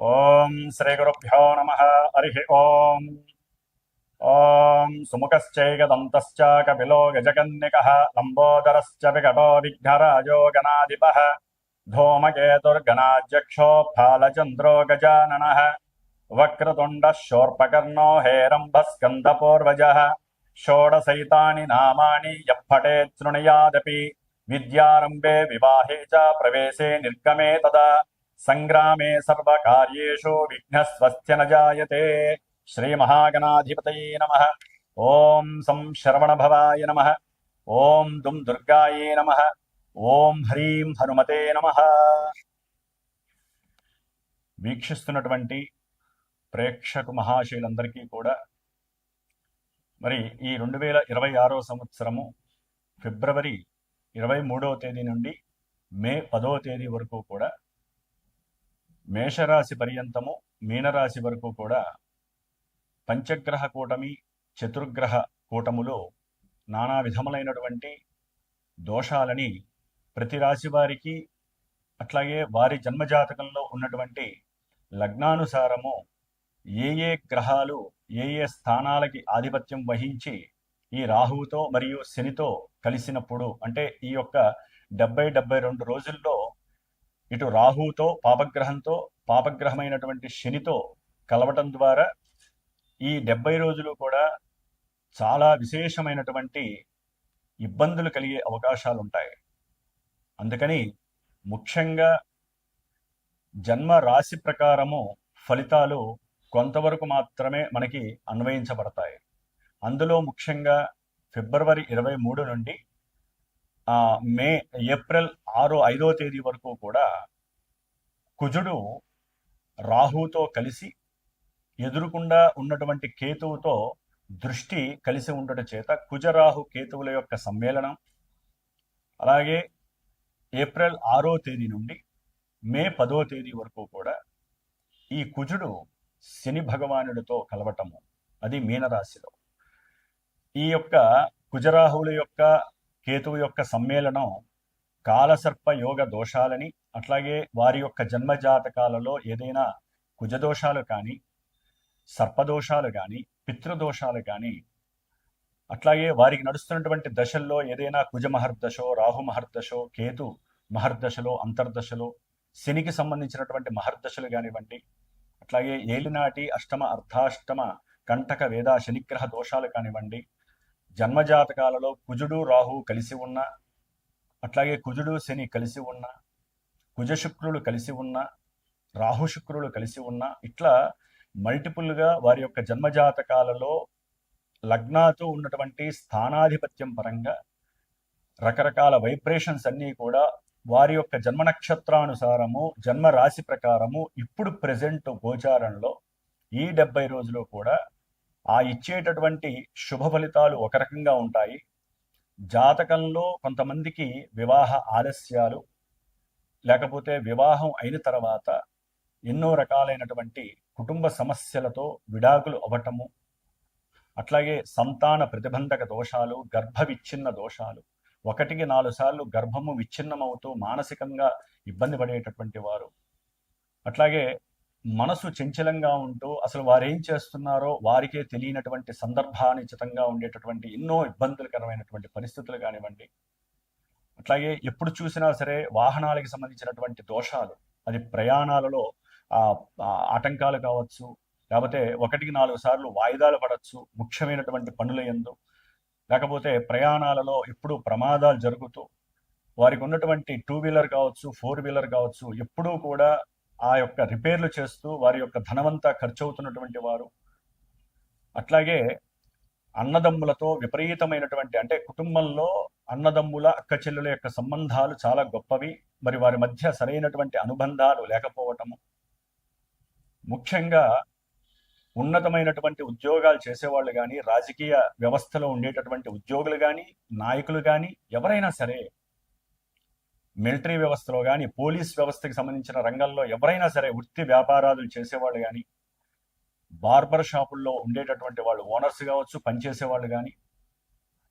ఓం శ్రీ గురుభ్యో నమ. హరి ఓం. ఓం సుముఖశ్చైకదంతశ్చ కపిలో గజకన్నికః లంబోదరశ్చ వికటో విఘ్నరాజో గణాధిపః ధూమకేతుర్గణాధ్యక్షో ఫాలచంద్రో గజాననః వక్రతుండః శూర్పకర్ణో హేరంబస్కందపూర్వజः షోడశైతాని నామాని యః పఠేత్ శృణుయాదపి విద్యారంభే వివాహే చ ప్రవేశే నిర్గమే తదా సంగ్రామే సర్వకార్యేషు విఘ్నస్వస్య న జాయతే. శ్రీ మహాగణాధిపతయే నమః. ఓం సం శరవణభవాయ నమః. ఓం దుం దుర్గాయే నమః. ఓం హ్రీం హనుమతే నమః. వీక్షిస్తున్నటువంటి ప్రేక్షకు మహాశయులందరికీ కూడా మరి ఈ 2026 సంవత్సరము ఫిబ్రవరి 23వ తేదీ నుండి మే 10వ తేదీ వరకు కూడా మేషరాశి పర్యంతము మీనరాశి వరకు కూడా పంచగ్రహ కూటమి చతుర్గ్రహ కూటములో నానా విధములైనటువంటి దోషాలని ప్రతి రాశి వారికి అట్లాగే వారి జన్మజాతకంలో ఉన్నటువంటి లగ్నానుసారము ఏ ఏ గ్రహాలు ఏ ఏ స్థానాలకి ఆధిపత్యం వహించి ఈ రాహువుతో మరియు శనితో కలిసినప్పుడు అంటే ఈ యొక్క 72 రోజుల్లో ఇటు రాహువుతో పాపగ్రహమైనటువంటి శనితో కలవటం ద్వారా ఈ 70 రోజులు కూడా చాలా విశేషమైనటువంటి ఇబ్బందులు కలిగే అవకాశాలు ఉంటాయి. అందుకని ముఖ్యంగా జన్మ రాశి ప్రకారము ఫలితాలు కొంతవరకు మాత్రమే మనకి అన్వయించబడతాయి. అందులో ముఖ్యంగా ఫిబ్రవరి 23 నుండి ఏప్రిల్ 5వ తేదీ వరకు కూడా కుజుడు రాహుతో కలిసి ఎదురుకుండా ఉన్నటువంటి కేతువుతో దృష్టి కలిసి ఉండటం చేత కుజరాహు కేతువుల యొక్క సమ్మేళనం, అలాగే ఏప్రిల్ 6వ తేదీ నుండి మే 10వ తేదీ వరకు కూడా ఈ కుజుడు శని భగవానుడితో కలవటము, అది మీనరాశిలో. ఈ యొక్క కుజరాహువుల యొక్క కేతువు యొక్క సమ్మేళనం కాలసర్ప యోగ దోషాలని, అట్లాగే వారి యొక్క జన్మజాతకాలలో ఏదైనా కుజదోషాలు కానీ సర్పదోషాలు కానీ పితృదోషాలు కానీ, అట్లాగే వారికి నడుస్తున్నటువంటి దశల్లో ఏదైనా కుజ మహర్దశో రాహు మహర్దశో కేతు మహర్దశలో అంతర్దశలో శనికి సంబంధించినటువంటి మహర్దశలు కానివ్వండి, అట్లాగే ఏలినాటి అష్టమ అర్ధాష్టమ కంటక వేద శనిగ్రహ దోషాలు కానివ్వండి, జన్మజాతకాలలో కుజుడు రాహు కలిసి ఉన్న, అట్లాగే కుజుడు శని కలిసి ఉన్న, కుజ శుక్రులు కలిసి ఉన్న, రాహు శుక్రులు కలిసి ఉన్న, ఇట్లా మల్టిపుల్గా వారి యొక్క జన్మజాతకాలలో లగ్నాతో ఉన్నటువంటి స్థానాధిపత్యం పరంగా రకరకాల వైబ్రేషన్స్ అన్నీ కూడా వారి యొక్క జన్మ నక్షత్రానుసారము జన్మ రాశి ప్రకారము ఇప్పుడు ప్రెజెంట్ గోచారంలో ఈ 70 రోజులు కూడా ఆ ఇచ్చేటటువంటి శుభ ఫలితాలు ఒక రకంగా ఉంటాయి. జాతకంలో కొంతమందికి వివాహ ఆలస్యాలు, లేకపోతే వివాహం అయిన తర్వాత ఎన్నో రకాలైనటువంటి కుటుంబ సమస్యలతో విడాకులు అవ్వటము, అట్లాగే సంతాన ప్రతిబంధక దోషాలు, గర్భ విచ్ఛిన్న దోషాలు, 1-4 సార్లు గర్భము విచ్ఛిన్నమవుతూ మానసికంగా ఇబ్బంది పడేటటువంటి వారు, అట్లాగే మనసు చంచలంగా ఉంటూ అసలు వారేం చేస్తున్నారో వారికే తెలియనటువంటి సందర్భానుచితంగా ఉండేటటువంటి ఎన్నో ఇబ్బందులకరమైనటువంటి పరిస్థితులు కానివ్వండి, అట్లాగే ఎప్పుడు చూసినా సరే వాహనాలకు సంబంధించినటువంటి దోషాలు, అది ప్రయాణాలలో ఆటంకాలు కావచ్చు, లేకపోతే 1-4 సార్లు వాయిదాలు పడవచ్చు ముఖ్యమైనటువంటి పనుల యందు, లేకపోతే ప్రయాణాలలో ఎప్పుడు ప్రమాదాలు జరుగుతూ వారికి ఉన్నటువంటి 2 వీలర్ కావచ్చు 4 వీలర్ కావచ్చు ఎప్పుడూ కూడా ఆ యొక్క రిపేర్లు చేస్తూ వారి యొక్క ధనమంతా ఖర్చు అవుతున్నటువంటి వారు, అట్లాగే అన్నదమ్ములతో విపరీతమైనటువంటి అంటే కుటుంబంలో అన్నదమ్ముల అక్క చెల్లుల యొక్క సంబంధాలు చాలా గొప్పవి, మరి వారి మధ్య సరైనటువంటి అనుబంధాలు లేకపోవటము, ముఖ్యంగా ఉన్నతమైనటువంటి ఉద్యోగాలు చేసేవాళ్ళు కానీ రాజకీయ వ్యవస్థలో ఉండేటటువంటి ఉద్యోగులు కానీ నాయకులు కానీ ఎవరైనా సరే, మిలిటరీ వ్యవస్థలో కానీ పోలీస్ వ్యవస్థకి సంబంధించిన రంగంలో ఎవరైనా సరే వృత్తి వ్యాపారాలు చేసేవాళ్ళు కానీ, బార్బర్ షాపుల్లో ఉండేటటువంటి వాళ్ళు ఓనర్స్ కావచ్చు పనిచేసేవాళ్ళు కానీ,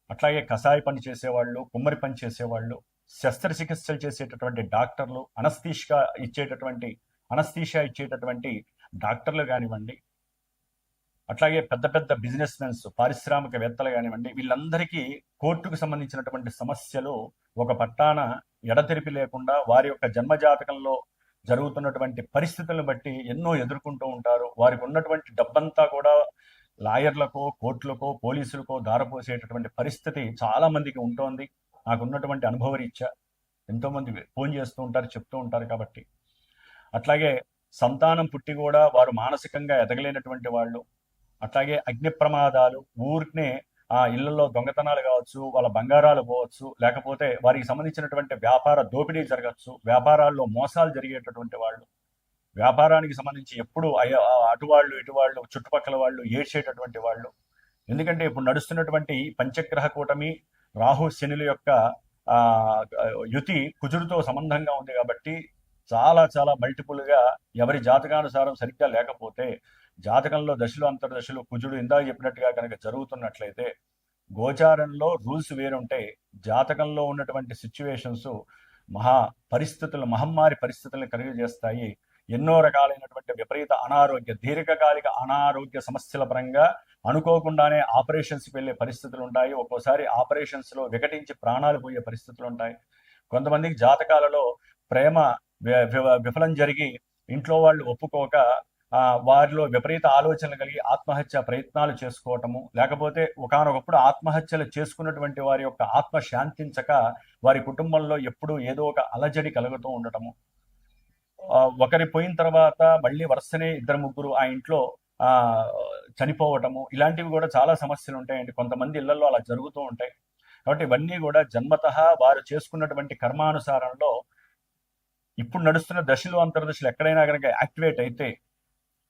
అట్లాగే కషాయి పని చేసేవాళ్ళు, కుమ్మరి పని చేసేవాళ్ళు, శస్త్రచికిత్సలు చేసేటటువంటి డాక్టర్లు, అనస్థీషియా ఇచ్చేటటువంటి అనస్థీషియా ఇచ్చేటటువంటి డాక్టర్లు కానివ్వండి, అట్లాగే పెద్ద పెద్ద బిజినెస్ మెన్స్, పారిశ్రామికవేత్తలు కానివ్వండి, వీళ్ళందరికీ కోర్టుకు సంబంధించినటువంటి సమస్యలు ఒక పట్టాన ఎడతెరిపి లేకుండా వారి యొక్క జన్మజాతకంలో జరుగుతున్నటువంటి పరిస్థితులను బట్టి ఎన్నో ఎదుర్కొంటూ ఉంటారు. వారికి ఉన్నటువంటి డబ్బంతా కూడా లాయర్లకో, కోర్టులకో, పోలీసులకో దారపోసేటటువంటి పరిస్థితి చాలా మందికి ఉంటోంది. నాకున్నటువంటి అనుభవరీత్యా ఎంతోమంది ఫోన్ చేస్తూ ఉంటారు, చెప్తూ ఉంటారు. కాబట్టి అట్లాగే సంతానం పుట్టి కూడా వారు మానసికంగా ఎదగలేనటువంటి వాళ్ళు, అట్లాగే అగ్ని ప్రమాదాలు, ఊరినే ఆ ఇళ్లలో దొంగతనాలు కావచ్చు, వాళ్ళ బంగారాలు పోవచ్చు, లేకపోతే వారికి సంబంధించినటువంటి వ్యాపార దోపిడీ జరగచ్చు, వ్యాపారాల్లో మోసాలు జరిగేటటువంటి వాళ్ళు, వ్యాపారానికి సంబంధించి ఎప్పుడు అటువాళ్ళు ఇటువాళ్ళు చుట్టుపక్కల వాళ్ళు ఏడ్చేటటువంటి వాళ్ళు. ఎందుకంటే ఇప్పుడు నడుస్తున్నటువంటి పంచగ్రహ కూటమి రాహు శనుల యొక్క యుతి కుజుడితో సంబంధంగా ఉంది. కాబట్టి చాలా చాలా మల్టిపుల్గా ఎవరి జాతకానుసారం సరిగ్గా లేకపోతే, జాతకంలో దశలు అంతర్దశలు కుజుడు ఇందాక చెప్పినట్టుగా కనుక జరుగుతున్నట్లయితే, గోచారంలో రూల్స్ వేరుంటాయి. జాతకంలో ఉన్నటువంటి సిచ్యువేషన్స్ మహమ్మారి పరిస్థితులను కలిగజేస్తాయి. ఎన్నో రకాలైనటువంటి విపరీత అనారోగ్య, దీర్ఘకాలిక అనారోగ్య సమస్యల పరంగా అనుకోకుండానే ఆపరేషన్స్కి వెళ్ళే పరిస్థితులు ఉంటాయి. ఒక్కోసారి ఆపరేషన్స్లో వికటించి ప్రాణాలు పోయే పరిస్థితులు ఉంటాయి. కొంతమందికి జాతకాలలో ప్రేమ విఫలం జరిగి ఇంట్లో వాళ్ళు ఒప్పుకోక వారిలో విపరీత ఆలోచనలు కలిగి ఆత్మహత్య ప్రయత్నాలు చేసుకోవటము, లేకపోతే ఒకానొకప్పుడు ఆత్మహత్యలు చేసుకున్నటువంటి వారి యొక్క ఆత్మ శాంతించక వారి కుటుంబంలో ఎప్పుడూ ఏదో ఒక అలజడి కలుగుతూ ఉండటము, ఒకరి పోయిన తర్వాత మళ్ళీ వరుసనే ఇద్దరు ముగ్గురు ఆ ఇంట్లో చనిపోవటము, ఇలాంటివి కూడా చాలా సమస్యలు ఉంటాయండి. కొంతమంది ఇళ్లలో అలా జరుగుతూ ఉంటాయి. కాబట్టి ఇవన్నీ కూడా జన్మతః వారు చేసుకున్నటువంటి కర్మానుసారంలో ఇప్పుడు నడుస్తున్న దశలు అంతర్దశలు ఎక్కడైనా కనుక యాక్టివేట్ అయితే,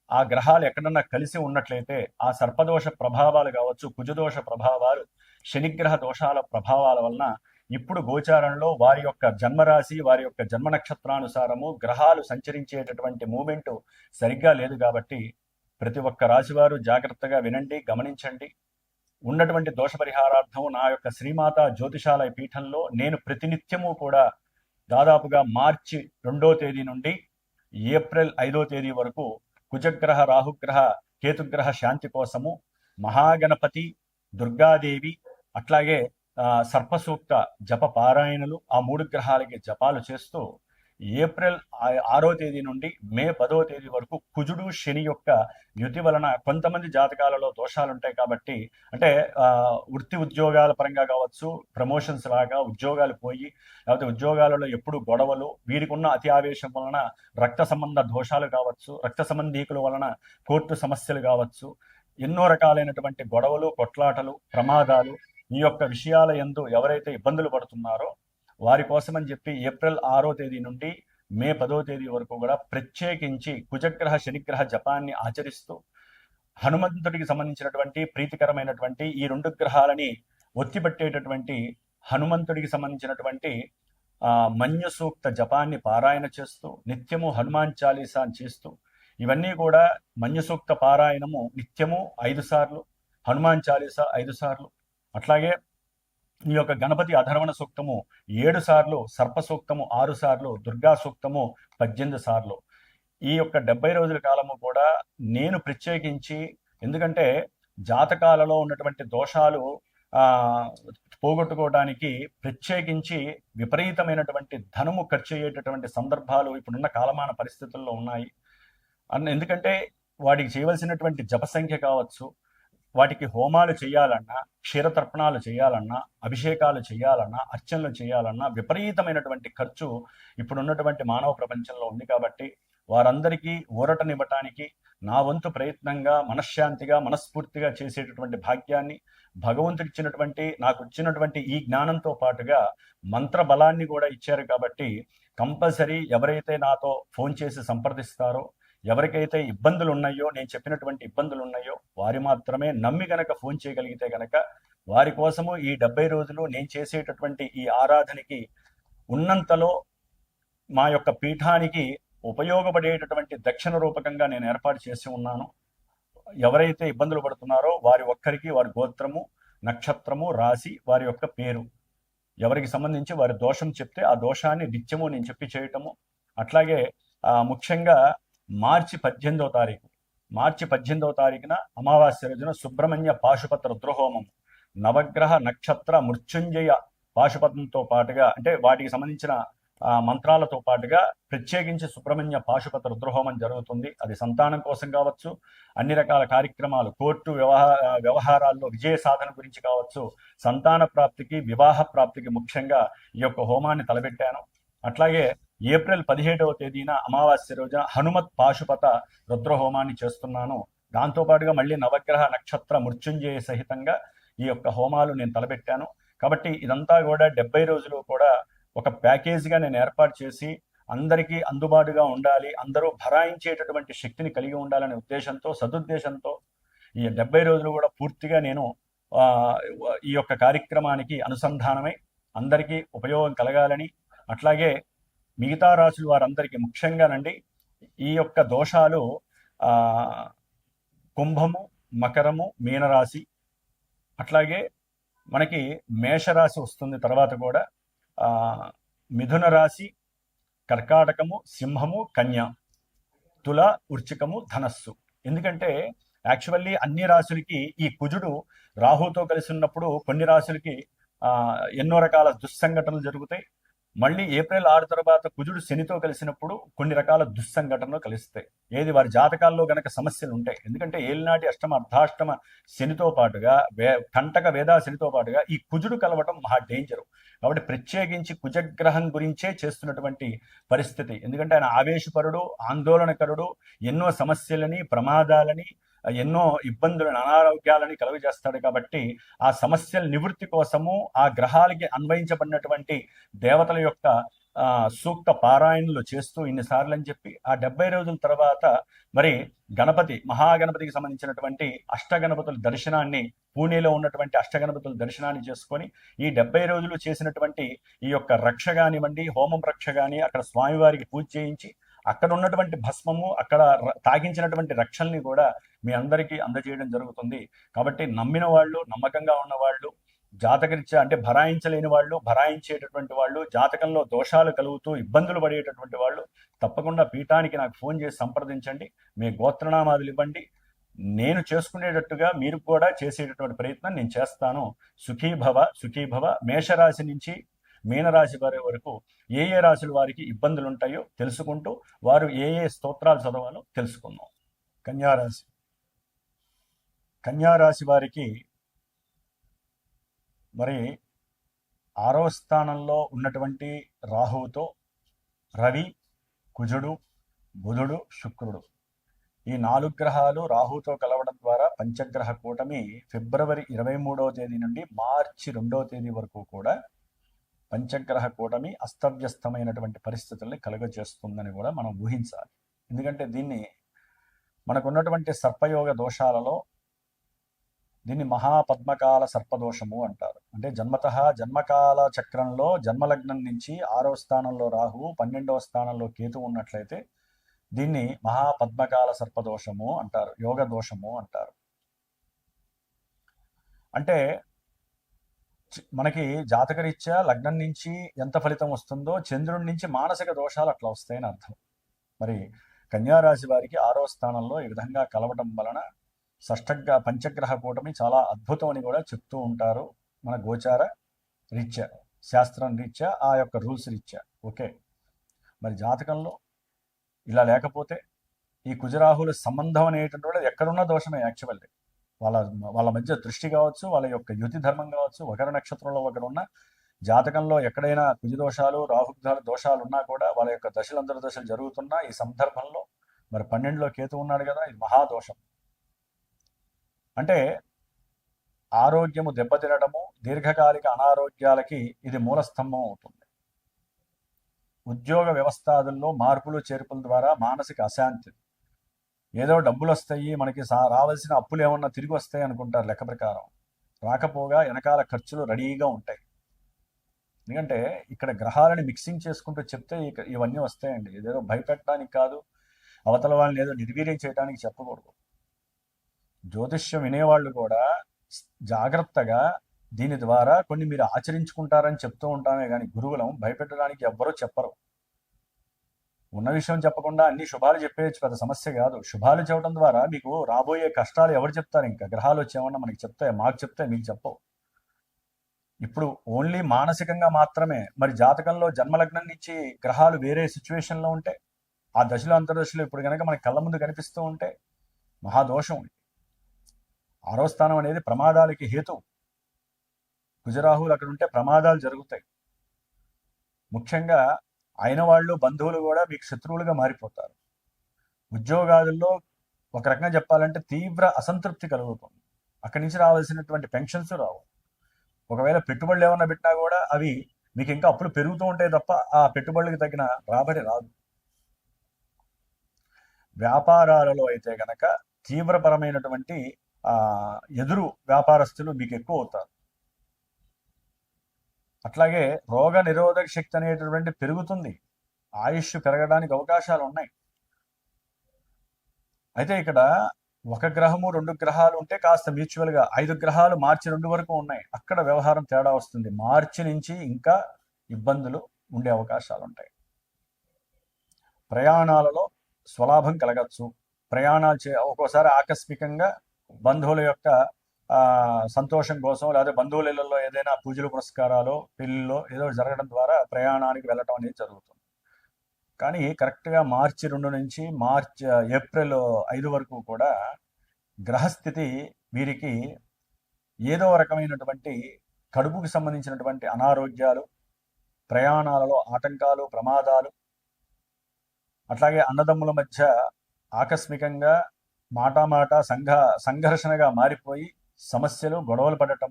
ఆ గ్రహాలు ఎక్కడన్నా కలిసి ఉన్నట్లయితే, ఆ సర్పదోష ప్రభావాలు కావచ్చు, కుజదోష ప్రభావాలు, శనిగ్రహ దోషాల ప్రభావాల వలన ఇప్పుడు గోచారంలో వారి యొక్క జన్మరాశి, వారి యొక్క జన్మ నక్షత్రానుసారము గ్రహాలు సంచరించేటటువంటి మూమెంట్ సరిగ్గా లేదు. కాబట్టి ప్రతి ఒక్క రాశివారు జాగ్రత్తగా వినండి, గమనించండి. ఉన్నటువంటి దోష పరిహారార్థం నా యొక్క శ్రీమాత జ్యోతిషాలయ పీఠంలో నేను ప్రతినిత్యము కూడా దాదాపుగా మార్చి 2వ తేదీ నుండి ఏప్రిల్ 5వ తేదీ వరకు కుజగ్రహ, రాహుగ్రహ, కేతుగ్రహ శాంతి కోసము మహాగణపతి, దుర్గాదేవి, అట్లాగే సర్పసూక్త జప పారాయణలు, ఆ 3 గ్రహాలకి జపాలు చేస్తూ ఏప్రిల్ 6వ తేదీ నుండి మే 10వ తేదీ వరకు కుజుడు శని యొక్క యుతి వలన కొంతమంది జాతకాలలో దోషాలు ఉంటాయి. కాబట్టి అంటే వృత్తి ఉద్యోగాల పరంగా కావచ్చు, ప్రమోషన్స్ లాగా ఉద్యోగాలు పోయి, లేకపోతే ఉద్యోగాలలో ఎప్పుడు గొడవలు, వీరికి ఉన్న అతి ఆవేశం వలన రక్త సంబంధ దోషాలు కావచ్చు, రక్త సంబంధీకుల వలన కోర్టు సమస్యలు కావచ్చు, ఎన్నో రకాలైనటువంటి గొడవలు, కొట్లాటలు, ప్రమాదాలు, ఈ యొక్క విషయాల యందు ఎవరైతే ఇబ్బందులు పడుతున్నారో వారి కోసమని చెప్పి ఏప్రిల్ 6వ తేదీ నుండి మే 10వ తేదీ వరకు కూడా ప్రత్యేకించి కుజగ్రహ శనిగ్రహ జపాన్ని ఆచరిస్తూ హనుమంతుడికి సంబంధించినటువంటి ప్రీతికరమైనటువంటి ఈ 2 గ్రహాలని ఒత్తిపట్టేటటువంటి హనుమంతుడికి సంబంధించినటువంటి మన్యు సూక్త జపాన్ని పారాయణ చేస్తూ నిత్యము హనుమాన్ చాలీసా చేస్తూ, ఇవన్నీ కూడా మన్యు సూక్త పారాయణము నిత్యము 5 సార్లు, హనుమాన్ చాలీసా 5 సార్లు, అట్లాగే ఈ యొక్క గణపతి అధర్వణ సూక్తము 7 సార్లు, సర్ప సూక్తము 6 సార్లు, దుర్గా సూక్తము 18 సార్లు. ఈ యొక్క 70 రోజుల కాలము కూడా నేను ప్రత్యేకించి, ఎందుకంటే జాతకాలలో ఉన్నటువంటి దోషాలు పోగొట్టుకోవడానికి ప్రత్యేకించి విపరీతమైనటువంటి ధనము ఖర్చు అయ్యేటటువంటి సందర్భాలు ఇప్పుడున్న కాలమాన పరిస్థితుల్లో ఉన్నాయి. ఎందుకంటే వాటికి చేయవలసినటువంటి జప సంఖ్య కావచ్చు, వాటికి హోమాలు చేయాలన్నా, క్షీరతర్పణాలు చేయాలన్నా, అభిషేకాలు చేయాలన్నా, అర్చనలు చేయాలన్నా విపరీతమైనటువంటి ఖర్చు ఇప్పుడున్నటువంటి మానవ ప్రపంచంలో ఉంది. కాబట్టి వారందరికీ ఊరటనివ్వటానికి నా వంతు ప్రయత్నంగా మనశ్శాంతిగా మనస్ఫూర్తిగా చేసేటటువంటి భాగ్యాన్ని భగవంతుడిచ్చినటువంటి, నాకు ఇచ్చినటువంటి ఈ జ్ఞానంతో పాటుగా మంత్ర బలాన్ని కూడా ఇచ్చారు. కాబట్టి కంపల్సరీ ఎవరైతే నాతో ఫోన్ చేసి సంప్రదిస్తారో, ఎవరికైతే ఇబ్బందులు ఉన్నాయో, నేను చెప్పినటువంటి ఇబ్బందులు ఉన్నాయో వారి మాత్రమే నమ్మి గనక ఫోన్ చేయగలిగితే గనక వారి కోసము ఈ 70 రోజులు నేను చేసేటటువంటి ఈ ఆరాధనకి ఉన్నంతలో మా యొక్క పీఠానికి ఉపయోగపడేటటువంటి దక్షిణ రూపకంగా నేను ఏర్పాటు చేసి ఉన్నాను. ఎవరైతే ఇబ్బందులు పడుతున్నారో వారి ఒక్కరికి వారి గోత్రము, నక్షత్రము, రాశి, వారి యొక్క పేరు, ఎవరికి సంబంధించి వారి దోషం చెప్తే ఆ దోషాన్ని నిత్యము నేను చెప్పి చేయటము, అట్లాగే ముఖ్యంగా మార్చి 18వ తారీఖున అమావాస్య రోజున సుబ్రహ్మణ్య పాశుపత రుద్రహోమం, నవగ్రహ నక్షత్ర మృత్యుంజయ పాశుపతంతో పాటుగా, అంటే వాటికి సంబంధించిన మంత్రాలతో పాటుగా ప్రత్యేకించి సుబ్రహ్మణ్య పాశుపత రుద్రహోమం జరుగుతుంది. అది సంతానం కోసం కావచ్చు, అన్ని రకాల కార్యక్రమాలు, కోర్టు వ్యవహారాల్లో విజయ సాధన గురించి కావచ్చు, సంతాన ప్రాప్తికి, వివాహ ప్రాప్తికి ముఖ్యంగా ఈ యొక్క హోమాన్ని తలపెట్టాను. అట్లాగే ఏప్రిల్ 17వ తేదీన అమావాస్య రోజున హనుమత్ పాశుపత రుద్రహోమాన్ని చేస్తున్నాను. దాంతోపాటుగా మళ్ళీ నవగ్రహ నక్షత్ర మృత్యుంజయ సహితంగా ఈ యొక్క హోమాలు నేను తలపెట్టాను. కాబట్టి ఇదంతా కూడా 70 రోజులు కూడా ఒక ప్యాకేజీగా నేను ఏర్పాటు చేసి అందరికీ అందుబాటుగా ఉండాలి, అందరూ భరాయించేటటువంటి శక్తిని కలిగి ఉండాలనే ఉద్దేశంతో, సదుద్దేశంతో ఈ 70 రోజులు కూడా పూర్తిగా నేను ఈ యొక్క కార్యక్రమానికి అనుసంధానమై అందరికీ ఉపయోగం కలగాలని, అట్లాగే మిగతా రాశులు వారందరికీ ముఖ్యంగానండి ఈ యొక్క దోషాలు కుంభము, మకరము, మీనరాశి, అట్లాగే మనకి మేషరాశి వస్తుంది, తర్వాత కూడా మిథున రాశి, కర్కాటకము, సింహము, కన్య, తుల, వృశ్చికము, ధనస్సు. ఎందుకంటే యాక్చువల్లీ అన్ని రాశులకి ఈ కుజుడు రాహుతో కలిసి ఉన్నప్పుడు కొన్ని రాశులకి ఎన్నో రకాల దుస్సంఘటనలు జరుగుతాయి. మళ్ళీ ఏప్రిల్ 6 తర్వాత కుజుడు శనితో కలిసినప్పుడు కొన్ని రకాల దుస్సంఘటనలు కలుస్తాయి. ఏది వారి జాతకాల్లో గనక సమస్యలు ఉంటాయి. ఎందుకంటే ఏలినాటి అష్టమ అర్ధాష్టమ శనితో పాటుగా కంటక వేదా శనితో పాటుగా ఈ కుజుడు కలవటం మహా డేంజరు. కాబట్టి ప్రత్యేకించి కుజగ్రహం గురించే చేస్తున్నటువంటి పరిస్థితి. ఎందుకంటే ఆయన ఆవేశపరుడు, ఆందోళనకరుడు, ఎన్నో సమస్యలని, ప్రమాదాలని, ఎన్నో ఇబ్బందులను, అనారోగ్యాలని కలుగజేస్తాడు. కాబట్టి ఆ సమస్యల నివృత్తి కోసము ఆ గ్రహాలకి అన్వయించబడినటువంటి దేవతల యొక్క సూక్త పారాయణలు చేస్తూ ఇన్నిసార్లు అని చెప్పి ఆ 70 రోజుల తర్వాత మరి గణపతి, మహాగణపతికి సంబంధించినటువంటి అష్టగణపతుల దర్శనాన్ని, పూణేలో ఉన్నటువంటి అష్టగణపతుల దర్శనాన్ని చేసుకొని ఈ 70 రోజులు చేసినటువంటి ఈ యొక్క రక్ష కానివ్వండి, హోమం రక్ష కానీ, అక్కడ స్వామివారికి పూజ చేయించి అక్కడ ఉన్నటువంటి భస్మము, అక్కడ తాగించినటువంటి రక్షల్ని కూడా మీ అందరికీ అందజేయడం జరుగుతుంది. కాబట్టి నమ్మిన వాళ్ళు, నమ్మకంగా ఉన్నవాళ్ళు, జాతకరీత్యా అంటే భరాయించలేని వాళ్ళు, భరాయించేటటువంటి వాళ్ళు, జాతకంలో దోషాలు కలుగుతూ ఇబ్బందులు పడేటటువంటి వాళ్ళు తప్పకుండా పీఠానికి నాకు ఫోన్ చేసి సంప్రదించండి. మీ గోత్రనామాదులు ఇవ్వండి. నేను చేసుకునేటట్టుగా మీరు కూడా చేసేటటువంటి ప్రయత్నం నేను చేస్తాను. సుఖీభవ. మేషరాశి నుంచి మీనరాశి వారి వరకు ఏ రాశుల వారికి ఇబ్బందులు ఉంటాయో తెలుసుకుంటూ వారు ఏ స్తోత్రాలు చదవాలో తెలుసుకుందాం. కన్యారాశి వారికి మరి 6వ స్థానంలో ఉన్నటువంటి రాహువుతో రవి, కుజుడు, బుధుడు, శుక్రుడు, ఈ 4 గ్రహాలు రాహుతో కలవడం ద్వారా పంచగ్రహ కూటమి ఫిబ్రవరి 23వ తేదీ నుండి మార్చి 2వ తేదీ వరకు కూడా పంచగ్రహ కూటమి అస్తవ్యస్తమైనటువంటి పరిస్థితుల్ని కలుగజేస్తుందని కూడా మనం ఊహించాలి. ఎందుకంటే దీన్ని మనకున్నటువంటి సర్పయోగ దోషాలలో దీన్ని మహాపద్మకాల సర్పదోషము అంటారు. అంటే జన్మకాల చక్రంలో జన్మలగ్నం నుంచి 6వ స్థానంలో రాహు, 12వ స్థానంలో కేతు ఉన్నట్లయితే దీన్ని మహాపద్మకాల సర్పదోషము అంటారు, యోగ దోషము అంటారు. అంటే మనకి జాతకరీత్యా లగ్నం నుంచి ఎంత ఫలితం వస్తుందో చంద్రుడి నుంచి మానసిక దోషాలు అట్లా వస్తాయని అర్థం. మరి కన్యారాశి వారికి 6వ స్థానంలో ఈ విధంగా కలవటం వలన పంచగ్రహ కూటమి చాలా అద్భుతం అని కూడా చెప్తూ ఉంటారు మన గోచార రీత్యా, శాస్త్రం రీత్యా, ఆ యొక్క రూల్స్ రీత్యా. ఓకే, మరి జాతకంలో ఇలా లేకపోతే ఈ కుజరాహుల సంబంధం అనేటువంటి ఎక్కడున్న దోషమే. యాక్చువల్లీ వాళ్ళ మధ్య దృష్టి కావచ్చు, వాళ్ళ యొక్క యుతి ధర్మం కావచ్చు, ఒకరి నక్షత్రంలో ఒకరున్న జాతకంలో ఎక్కడైనా కుజదోషాలు, రాహుగ్రహాల దోషాలు ఉన్నా కూడా వాళ్ళ యొక్క దశలు జరుగుతున్నా ఈ సందర్భంలో మరి 12లో కేతు ఉన్నాడు కదా, ఇది మహాదోషం. అంటే ఆరోగ్యము దెబ్బతినడము, దీర్ఘకాలిక అనారోగ్యాలకి ఇది మూలస్తంభం అవుతుంది. ఉద్యోగ వ్యవస్థాదుల్లో మార్పులు చేర్పుల ద్వారా మానసిక అశాంతి, ఏదో డబ్బులు వస్తాయి మనకి, రావాల్సిన అప్పులు ఏమన్నా తిరిగి వస్తాయి అనుకుంటారు లెక్క ప్రకారం, రాకపోగా వెనకాల ఖర్చులు రెడీగా ఉంటాయి. ఎందుకంటే ఇక్కడ గ్రహాలని మిక్సింగ్ చేసుకుంటూ చెప్తే ఇవన్నీ వస్తాయండి. ఏదో భయపెట్టడానికి కాదు, అవతల వాళ్ళని ఏదో నిర్వీర్యం చేయడానికి చెప్పకూడదు. జ్యోతిష్యం వినేవాళ్ళు కూడా జాగ్రత్తగా దీని ద్వారా కొన్ని మీరు ఆచరించుకుంటారని చెప్తూ ఉంటామే కానీ గురువులం భయపెట్టడానికి ఎవ్వరూ చెప్పరు. ఉన్న విషయం చెప్పకుండా అన్ని శుభాలు చెప్పేయచ్చు, పెద్ద సమస్య కాదు. శుభాలు చెప్పడం ద్వారా మీకు రాబోయే కష్టాలు ఎవరు చెప్తారు? ఇంకా గ్రహాలు వచ్చేమన్నా మనకి చెప్తాయి, మాకు చెప్తాయి, మీకు చెప్పవు. ఇప్పుడు ఓన్లీ మానసికంగా మాత్రమే. మరి జాతకంలో జన్మలగ్నం నుంచి గ్రహాలు వేరే సిచ్యువేషన్లో ఉంటే, ఆ దశలో అంతర్దశలో ఇప్పుడు కనుక మనకి కళ్ళ ముందు కనిపిస్తూ ఉంటే మహాదోషం. 6వ స్థానం అనేది ప్రమాదాలకి హేతు. కుజరాహువులు అక్కడ ఉంటే ప్రమాదాలు జరుగుతాయి. ముఖ్యంగా అయిన వాళ్ళు బంధువులు కూడా మీకు శత్రువులుగా మారిపోతారు. ఉద్యోగాదుల్లో ఒక రకంగా చెప్పాలంటే తీవ్ర అసంతృప్తి కలుగుతుంది. అక్కడి నుంచి రావాల్సినటువంటి పెన్షన్స్ రావు. ఒకవేళ పెట్టుబడులు ఏమన్నా పెట్టినా కూడా అవి మీకు ఇంకా అప్పులు పెరుగుతూ ఉంటాయి తప్ప ఆ పెట్టుబడులకు తగిన రాబడి రాదు. వ్యాపారాలలో అయితే గనక తీవ్రపరమైనటువంటి ఎదురు వ్యాపారస్తులు మీకు ఎక్కువ అవుతారు. అట్లాగే రోగ నిరోధక శక్తి అనేటటువంటి పెరుగుతుంది. ఆయుష్ పెరగడానికి అవకాశాలు ఉన్నాయి. అయితే ఇక్కడ ఒక గ్రహము 2 గ్రహాలు ఉంటే కాస్త మ్యూచువల్గా 5 గ్రహాలు మార్చి 2 వరకు ఉన్నాయి. అక్కడ వ్యవహారం తేడా వస్తుంది. మార్చి నుంచి ఇంకా ఇబ్బందులు ఉండే అవకాశాలు ఉంటాయి. ప్రయాణాలలో స్వలాభం కలగచ్చు. ప్రయాణాలు ఒక్కోసారి ఆకస్మికంగా బంధువుల యొక్క సంతోషం కోసం, లేదా బంధువుల ఇళ్లలో ఏదైనా పూజలు పురస్కారాలు పెళ్లిలో ఏదో జరగడం ద్వారా ప్రయాణానికి వెళ్ళటం అనేది జరుగుతుంది. కానీ కరెక్ట్గా మార్చి 2 నుంచి ఏప్రిల్ 5 వరకు కూడా గ్రహస్థితి వీరికి ఏదో రకమైనటువంటి కడుపుకి సంబంధించినటువంటి అనారోగ్యాలు, ప్రయాణాలలో ఆటంకాలు, ప్రమాదాలు, అట్లాగే అన్నదమ్ముల మధ్య ఆకస్మికంగా మాట సంఘర్షణగా మారిపోయి సమస్యలు, గొడవలు పడటం,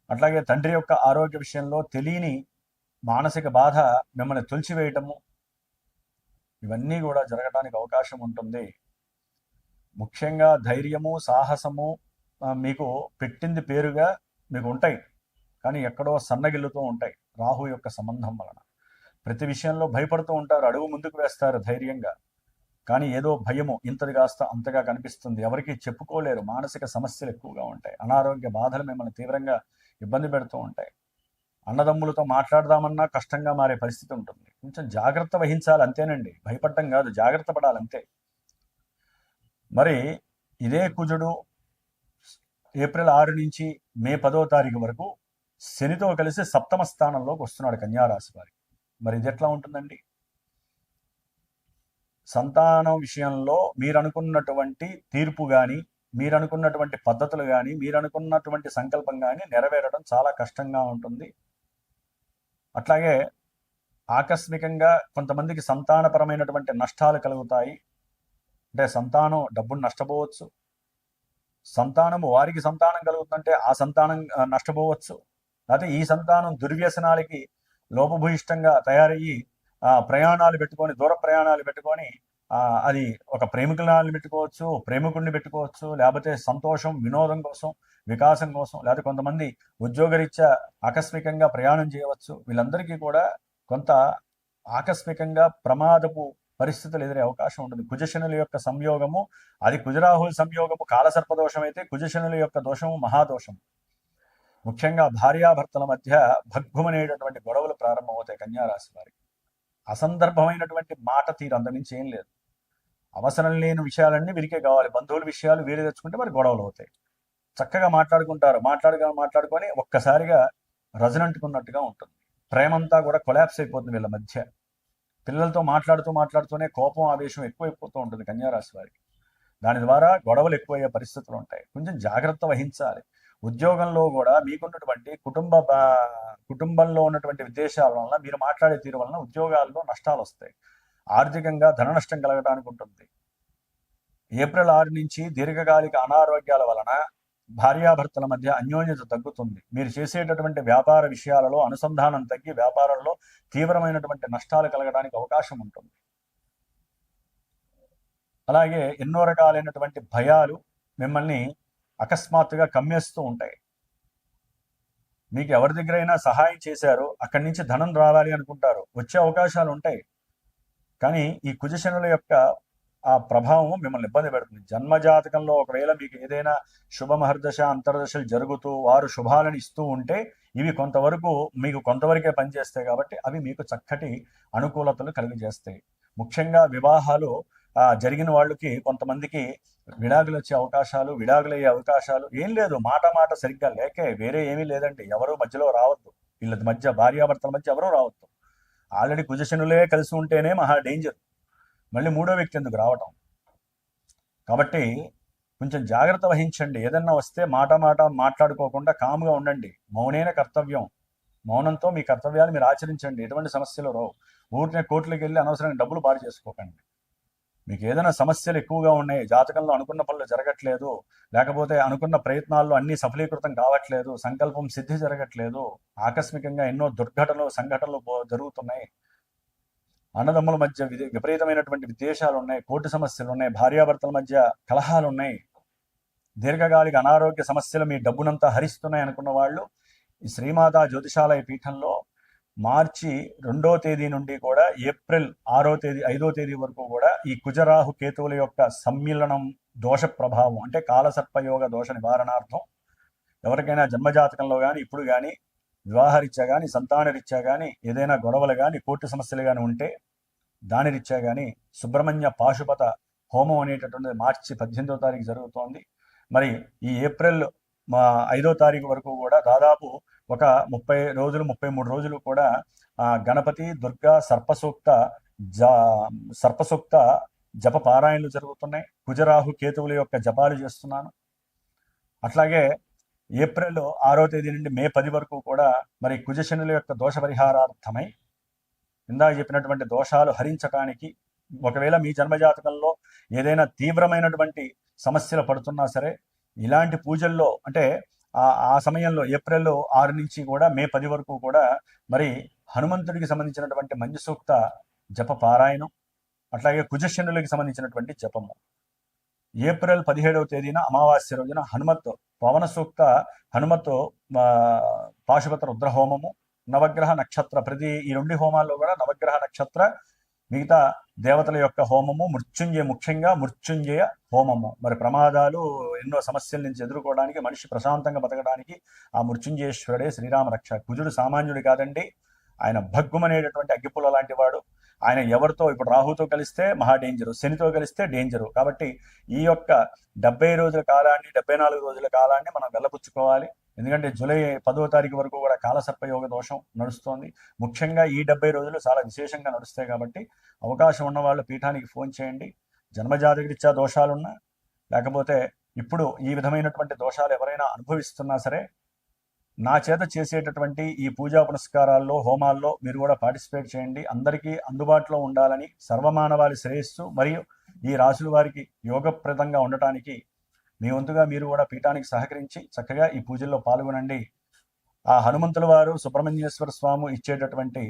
అట్లాగే తండ్రి యొక్క ఆరోగ్య విషయంలో తెలియని మానసిక బాధ మిమ్మల్ని తొలిచివేయటము, ఇవన్నీ కూడా జరగడానికి అవకాశం ఉంటుంది. ముఖ్యంగా ధైర్యము, సాహసము మీకు పెట్టింది పేరుగా మీకు ఉంటాయి, కానీ ఎక్కడో సన్నగిల్లుతూ ఉంటాయి రాహు యొక్క సంబంధం వలన. ప్రతి విషయంలో భయపడుతూ ఉంటారు, అడుగు ముందుకు వేస్తారు ధైర్యంగా, కానీ ఏదో భయము ఇంతది కాస్త అంతగా కనిపిస్తుంది. ఎవరికి చెప్పుకోలేరు. మానసిక సమస్యలు ఎక్కువగా ఉంటాయి. అనారోగ్య బాధలు మిమ్మల్ని తీవ్రంగా ఇబ్బంది పెడుతూ ఉంటాయి. అన్నదమ్ములతో మాట్లాడదామన్నా కష్టంగా మారే పరిస్థితి ఉంటుంది. కొంచెం జాగ్రత్త వహించాలి అంతేనండి, భయపడటం కాదు, జాగ్రత్త పడాలంతే. మరి ఇదే కుజుడు ఏప్రిల్ 6 నుంచి మే 10వ తారీఖు వరకు శనితో కలిసి 7వ స్థానంలోకి వస్తున్నాడు కన్యారాశి వారికి. మరి ఇది ఎట్లా ఉంటుందండి? సంతానం విషయంలో మీరు అనుకున్నటువంటి తీర్పు కానీ, మీరు అనుకున్నటువంటి పద్ధతులు కానీ, మీరు అనుకున్నటువంటి సంకల్పం కానీ నెరవేరడం చాలా కష్టంగా ఉంటుంది. అట్లాగే ఆకస్మికంగా కొంతమందికి సంతానపరమైనటువంటి నష్టాలు కలుగుతాయి. అంటే సంతానం డబ్బును నష్టపోవచ్చు, సంతానము వారికి సంతానం కలుగుతుందంటే ఆ సంతానం నష్టపోవచ్చు, లేకపోతే ఈ సంతానం దుర్వ్యసనాలకి లోపభూయిష్టంగా తయారయ్యి ప్రయాణాలు పెట్టుకొని, దూర ప్రయాణాలు పెట్టుకొని, అది ఒక ప్రేమికులను పెట్టుకోవచ్చు, ప్రేమికుడిని పెట్టుకోవచ్చు, లేకపోతే సంతోషం, వినోదం కోసం, వికాసం కోసం, లేకపోతే కొంతమంది ఉద్యోగరీత్యా ఆకస్మికంగా ప్రయాణం చేయవచ్చు. వీళ్ళందరికీ కూడా కొంత ఆకస్మికంగా ప్రమాదపు పరిస్థితులు ఎదురే అవకాశం ఉంటుంది. కుజశనుల యొక్క సంయోగము, అది కుజరాహుల సంయోగము కాలసర్పదోషం అయితే, కుజశనుల యొక్క దోషము మహాదోషం. ముఖ్యంగా భార్యాభర్తల మధ్య భగ్గుమనేటటువంటి గొడవలు ప్రారంభమవుతాయి కన్యారాశి వారికి. అసందర్భమైనటువంటి మాట తీరు, అంతమించి ఏం లేదు. అవసరం లేని విషయాలన్నీ వీరికే కావాలి. బంధువుల విషయాలు వీరే తెచ్చుకుంటే మరి గొడవలు అవుతాయి. చక్కగా మాట్లాడుకుంటారు, మాట్లాడుకొని ఒక్కసారిగా రజనంటుకున్నట్టుగా ఉంటుంది. ప్రేమంతా కూడా కొలాప్స్ అయిపోతుంది వీళ్ళ మధ్య. పిల్లలతో మాట్లాడుతూనే కోపం, ఆవేశం ఎక్కువైపోతూ ఉంటుంది కన్యారాశి వారికి. దాని ద్వారా గొడవలు ఎక్కువయ్యే పరిస్థితులు ఉంటాయి. కొంచెం జాగ్రత్త వహించాలి. ఉద్యోగంలో కూడా మీకున్నటువంటి కుటుంబంలో ఉన్నటువంటి విదేశాల వలన, మీరు మాట్లాడే తీరు వలన ఉద్యోగాల్లో నష్టాలు వస్తాయి. ఆర్థికంగా ధన నష్టం కలగడానికి ఉంటుంది. ఏప్రిల్ 6 నుంచి దీర్ఘకాలిక అనారోగ్యాల వలన భార్యాభర్తల మధ్య అన్యోన్యత తగ్గుతుంది. మీరు చేసేటటువంటి వ్యాపార విషయాలలో అనుసంధానం తగ్గి వ్యాపారంలో తీవ్రమైనటువంటి నష్టాలు కలగడానికి అవకాశం ఉంటుంది. అలాగే ఎన్నో రకాలైనటువంటి భయాలు మిమ్మల్ని అకస్మాత్తుగా కమ్మేస్తూ ఉంటాయి. మీకు ఎవరి దగ్గరైనా సహాయం చేశారు, అక్కడి నుంచి ధనం రావాలి అనుకుంటారు, వచ్చే అవకాశాలు ఉంటాయి. కానీ ఈ కుజశనుల యొక్క ఆ ప్రభావం మిమ్మల్ని ఇబ్బంది పెడుతుంది. జన్మజాతకంలో ఒకవేళ మీకు ఏదైనా శుభమహర్దశ అంతర్దశలు జరుగుతూ వారు శుభాలను ఇస్తూ ఉంటే ఇవి కొంతవరకు మీకు కొంతవరకే పనిచేస్తాయి కాబట్టి అవి మీకు చక్కటి అనుకూలతలు కలిగజేస్తాయి. ముఖ్యంగా వివాహాలు జరిగిన వాళ్ళకి కొంతమందికి విడాకులు వచ్చే అవకాశాలు, విడాకులయ్యే అవకాశాలు ఏం లేదు, మాట మాట సరిగ్గా లేకే, వేరే ఏమీ లేదండి. ఎవరు మధ్యలో రావద్దు, వీళ్ళ మధ్య భార్యాభర్తల మధ్య ఎవరూ రావద్దు. ఆల్రెడీ కుజశనులే కలిసి ఉంటేనే మహా డేంజర్, మళ్ళీ మూడో వ్యక్తి ఎందుకు రావటం. కాబట్టి కొంచెం జాగ్రత్త వహించండి. ఏదన్నా వస్తే మాట మాట మాట్లాడుకోకుండా కాముగా ఉండండి. మౌనైన కర్తవ్యం. మౌనంతో మీ కర్తవ్యాలు మీరు ఆచరించండి. ఎటువంటి సమస్యలు రావు. ఊరినే కోర్టులకు వెళ్ళి అనవసరంగా డబ్బులు పాడు చేసుకోకండి. మీకు ఏదైనా సమస్యలు ఎక్కువగా ఉన్నాయి, జాతకంలో అనుకున్న పనులు జరగట్లేదు, లేకపోతే అనుకున్న ప్రయత్నాల్లో అన్నీ సఫలీకృతం కావట్లేదు, సంకల్పం సిద్ధి జరగట్లేదు, ఆకస్మికంగా ఎన్నో దుర్ఘటనలు సంఘటనలు జరుగుతున్నాయి, అన్నదమ్ముల మధ్య విపరీతమైనటువంటి విద్వేషాలు ఉన్నాయి, కోర్టు సమస్యలు ఉన్నాయి, భార్యాభర్తల మధ్య కలహాలు ఉన్నాయి, దీర్ఘకాలిక అనారోగ్య సమస్యలు మీ డబ్బునంతా హరిస్తున్నాయి అనుకున్న వాళ్ళు ఈ శ్రీమాతా జ్యోతిషాలయ పీఠంలో మార్చి 2వ తేదీ నుండి కూడా ఏప్రిల్ 5వ తేదీ వరకు కూడా ఈ కుజరాహు కేతువుల యొక్క సమ్మిళనం దోష ప్రభావం అంటే కాలసర్పయోగ దోష నివారణార్థం ఎవరికైనా జన్మజాతకంలో కానీ ఇప్పుడు కానీ వివాహరీత్యా కానీ సంతానరీత్యా కానీ ఏదైనా గొడవలు కానీ కోర్టు సమస్యలు కానీ ఉంటే దాని రీత్యా కానీ సుబ్రహ్మణ్య పాశుపత హోమం అనేటటువంటిది మార్చి 18వ తారీఖు జరుగుతోంది. మరి ఈ ఏప్రిల్ 5వ తారీఖు వరకు కూడా దాదాపు ఒక 30 రోజులు 33 రోజులు కూడా గణపతి దుర్గా సర్పసూక్త జప పారాయణలు జరుగుతున్నాయి. కుజరాహు కేతువుల యొక్క జపాలు చేస్తున్నాను. అట్లాగే ఏప్రిల్ 6వ తేదీ నుండి మే 10 వరకు కూడా మరి కుజశనుల యొక్క దోష పరిహారార్థమై ఇందాక చెప్పినటువంటి దోషాలు హరించడానికి ఒకవేళ మీ జన్మజాతకంలో ఏదైనా తీవ్రమైనటువంటి సమస్యలు పడుతున్నా సరే ఇలాంటి పూజల్లో అంటే ఆ సమయంలో ఏప్రిల్ 6 నుంచి కూడా మే 10 వరకు కూడా మరి హనుమంతుడికి సంబంధించినటువంటి మంజు సూక్త జప పారాయణం, అట్లాగే కుజశనులకి సంబంధించినటువంటి జపము. ఏప్రిల్ 17వ తేదీన అమావాస్య రోజున పవన సూక్త హనుమత్ పాశుపత రుద్రహోమము, నవగ్రహ నక్షత్ర ప్రతి ఈ 2 హోమాల్లో కూడా నవగ్రహ నక్షత్ర మిగతా దేవతల యొక్క హోమము, ముఖ్యంగా మృత్యుంజయ హోమము. మరి ప్రమాదాలు ఎన్నో సమస్యల నుంచి ఎదుర్కోవడానికి మనిషి ప్రశాంతంగా బతకడానికి ఆ మృత్యుంజయేశ్వరుడే శ్రీరామ రక్ష. కుజుడు సామాన్యుడు కాదండి, ఆయన భగ్గుమనేటటువంటి అగ్గిపుల్ల లాంటి వాడు. ఆయన ఎవరితో ఇప్పుడు రాహుతో కలిస్తే మహా డేంజరు, శనితో కలిస్తే డేంజరు. కాబట్టి ఈ యొక్క 70 రోజుల కాలాన్ని 74 రోజుల కాలాన్ని మనం వెళ్ళపుచ్చుకోవాలి. ఎందుకంటే జూలై 10వ తారీఖు వరకు కూడా కాలసర్పయోగ దోషం నడుస్తోంది. ముఖ్యంగా ఈ 70 రోజులు చాలా విశేషంగా నడుస్తాయి. కాబట్టి అవకాశం ఉన్న వాళ్ళు పీఠానికి ఫోన్ చేయండి. జన్మజాతకరీత్యా దోషాలున్నా లేకపోతే ఇప్పుడు ఈ విధమైనటువంటి దోషాలు ఎవరైనా అనుభవిస్తున్నా సరే నా చేత చేసేటటువంటి ఈ పూజా పునస్కారాల్లో హోమాల్లో మీరు కూడా పార్టిసిపేట్ చేయండి. అందరికీ అందుబాటులో ఉండాలని, సర్వమానవాళి శ్రేయస్సు మరియు ఈ రాశుల వారికి యోగప్రదంగా ఉండటానికి మీ వంతుగా మీరు కూడా పీఠానికి సహకరించి చక్కగా ఈ పూజల్లో పాల్గొనండి. ఆ హనుమంతుల వారు సుబ్రహ్మణ్యేశ్వర స్వామి ఇచ్చేటటువంటి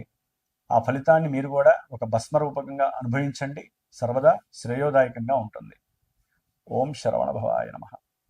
ఆ ఫలితాన్ని మీరు కూడా ఒక భస్మరూపకంగా అనుభవించండి. సర్వదా శ్రేయోదాయకంగా ఉంటుంది. ఓం శరవణ భవాయ నమః.